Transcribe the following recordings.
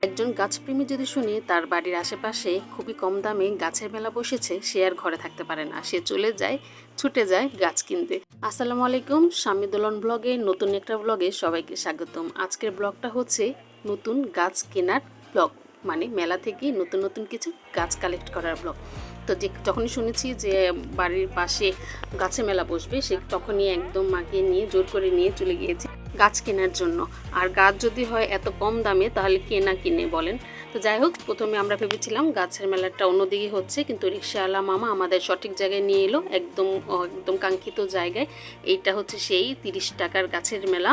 একজন গাছপ্রেমী যদি শুনি তার বাড়ির আশেপাশে খুবই কম দামে গাছের মেলা বসেছে, সে আর ঘরে থাকতে পারে না, সে চলে যায়, ছুটে যায় গাছ কিনতে। আসসালামু আলাইকুম, স্বামী দোলন ব্লগে নতুন একটা ব্লগে সবাইকে স্বাগতম। আজকের ব্লগটা হচ্ছে নতুন গাছ কেনার ব্লগ, মানে মেলা থেকে নতুন নতুন কিছু গাছ কালেক্ট করার ব্লগ। তো যখনই শুনেছি যে বাড়ির পাশে গাছের মেলা বসবে, সে তখনই একদম মাকে নিয়ে জোর করে নিয়ে চলে গিয়েছে গাছ কেনার জন্য। আর গাছ যদি হয় এত কম দামে তাহলে কে না কিনে বলেন। তো যাই হোক, প্রথমে আমরা ভেবেছিলাম গাছের মেলাটা অন্যদিকে হচ্ছে, কিন্তু রিক্সাওয়ালা মামা আমাদের সঠিক জায়গায় নিয়ে এলো, একদম একদম কাঙ্ক্ষিত জায়গায়। এইটা হচ্ছে সেই 30 টাকার গাছের মেলা।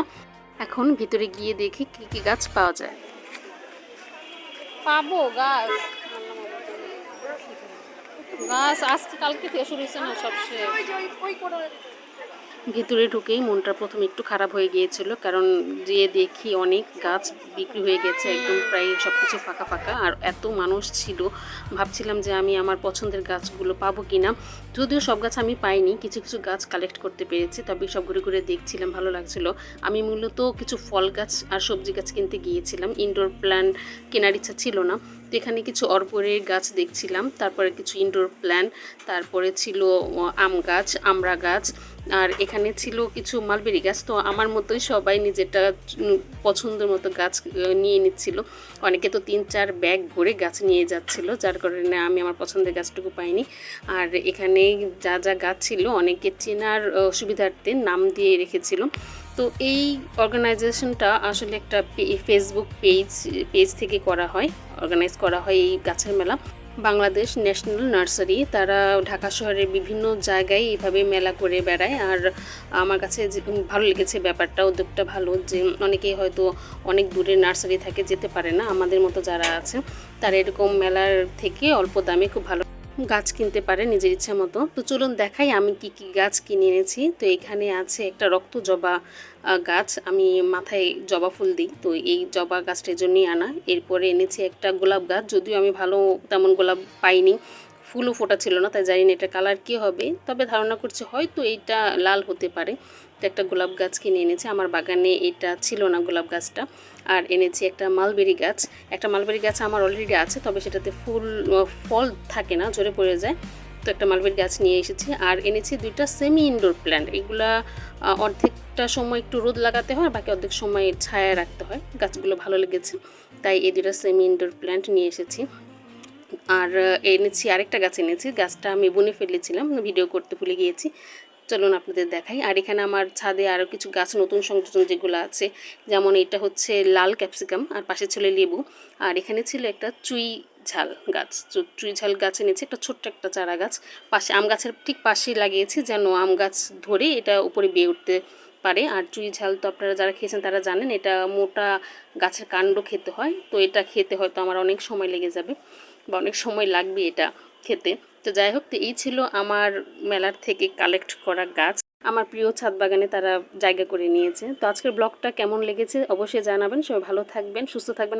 এখন ভিতরে গিয়ে দেখি কি কি গাছ পাওয়া যায়। পাবো গাছ, গাছ আজকে কালকে থেকে শুরু হয়েছে না সবচেয়ে। ভেতরে ঢুকেই মনটা প্রথমে একটু খারাপ হয়ে গিয়েছিল, কারণ যে দেখি অনেক গাছ বিক্রি হয়ে গেছে, একদম প্রায় সব কিছু ফাঁকা ফাঁকা, আর এত মানুষ ছিল। ভাবছিলাম যে আমি আমার পছন্দের গাছগুলো পাবো কিনা। যদিও সব গাছ আমি পাইনি, কিছু কিছু গাছ কালেক্ট করতে পেরেছি, তবে সব ঘুরে ঘুরে দেখছিলাম, ভালো লাগছিল। আমি মূলত কিছু ফল গাছ আর সবজি গাছ কিনতে গিয়েছিলাম, ইনডোর প্ল্যান্ট কেনার ইচ্ছা ছিল না। তো এখানে কিছু অর্বরের গাছ দেখছিলাম, তারপরে কিছু ইনডোর প্ল্যান্ট, তারপরে ছিল আম গাছ, আমড়া গাছ, আর এখানে ছিল কিছু মালবেরি গাছ। তো আমার মতোই সবাই নিজেরটা পছন্দের মতো গাছ নিয়ে নিচ্ছিল। অনেকে তো 3-4 ব্যাগ ভরে গাছ নিয়ে যাচ্ছিল, যার কারণে আমি আমার পছন্দের গাছটুকু পাইনি। আর এখানে যা যা গাছ ছিল অনেকে চেনার সুবিধার্থে নাম দিয়ে রেখেছিল। তো এই অর্গানাইজেশনটা আসলে একটা ফেসবুক পেজ থেকে করা হয়, অর্গানাইজ করা হয় এই গাছের মেলা। বাংলাদেশ ন্যাশনাল নার্সারি, তারা ঢাকা শহরের বিভিন্ন জায়গায় এইভাবে মেলা করে বেড়ায়। আর আমার কাছে ভালো লেগেছে ব্যাপারটা, উদ্যোগটা ভালো, যে অনেকেই হয়তো অনেক দূরে নার্সারি থাকে, যেতে পারে না, আমাদের মতো যারা আছে তারা এরকম মেলার থেকে অল্প দামে খুব ভালো গাছ কিনতে পারে নিজের ইচ্ছা মতো। তো চলুন দেখাই আমি কি কি গাছ কিনে এনেছি। তো এখানে আছে একটা রক্ত জবা গাছ, আমি মাথায় জবা ফুল দিই, তো এই জবা গাছটার জন্যই আনা। এরপরে এনেছি একটা গোলাপ গাছ, যদিও আমি ভালো তেমন গোলাপ পাইনি, ফুলও ফোটা ছিল না, তাই জানি না এটা কালার কী হবে, তবে ধারণা করছি হয়তো এইটা লাল হতে পারে। তো একটা গোলাপ গাছ কিনে এনেছি, আমার বাগানে এটা ছিল না গোলাপ গাছটা। আর এনেছি একটা মালবেরি গাছ। একটা মালবেরি গাছ আমার অলরেডি আছে, তবে সেটাতে ফল থাকে না, ঝরে পড়ে যায়। তো একটা মালবেরি গাছ নিয়ে এসেছি। আর এনেছি 2টা সেমি ইনডোর প্ল্যান্ট। এগুলা অর্ধেকটা সময় একটু রোদ লাগাতে হয়, বাকি অর্ধেক সময় ছায়া রাখতে হয়। গাছগুলো ভালো লেগেছে, তাই এই 2টা সেমি ইনডোর প্ল্যান্ট নিয়ে এসেছি। আর এনেছি আরেকটা গাছ এনেছি, গাছটা আমি বুনে ফেলেছিলাম, ভিডিও করতে ভুলে গিয়েছি, চলুন আপনাদের দেখাই। আর এখানে আমার ছাদে আরও কিছু গাছ নতুন সংযোজন যেগুলো আছে, যেমন এটা হচ্ছে লাল ক্যাপসিকাম, আর পাশে ছিল লেবু। আর এখানে ছিল একটা চুই ঝাল গাছ, চুই ঝাল গাছ এনেছি, একটা ছোট্ট একটা চারা গাছ পাশে, আম গাছের ঠিক পাশেই লাগিয়েছি, যেন আম গাছ ধরে এটা উপরে বেয়ে উঠতে পারে। আর চুই ঝাল তো আপনারা যারা খেয়েছেন তারা জানেন, এটা মোটা গাছের কাণ্ড খেতে হয়, তো এটা খেতে হয়তো আমার অনেক সময় লেগে যাবে বা অনেক সময় লাগবে এটা খেতে। তো যাই হোক, তো এই ছিল আমার মেলার থেকে কালেক্ট করা গাছ, আমার প্রিয় ছাদ বাগানে তারা জায়গা করে নিয়েছে। তো আজকের ব্লগটা কেমন লেগেছে অবশ্যই জানাবেন। সবাই ভালো থাকবেন, সুস্থ থাকবেন।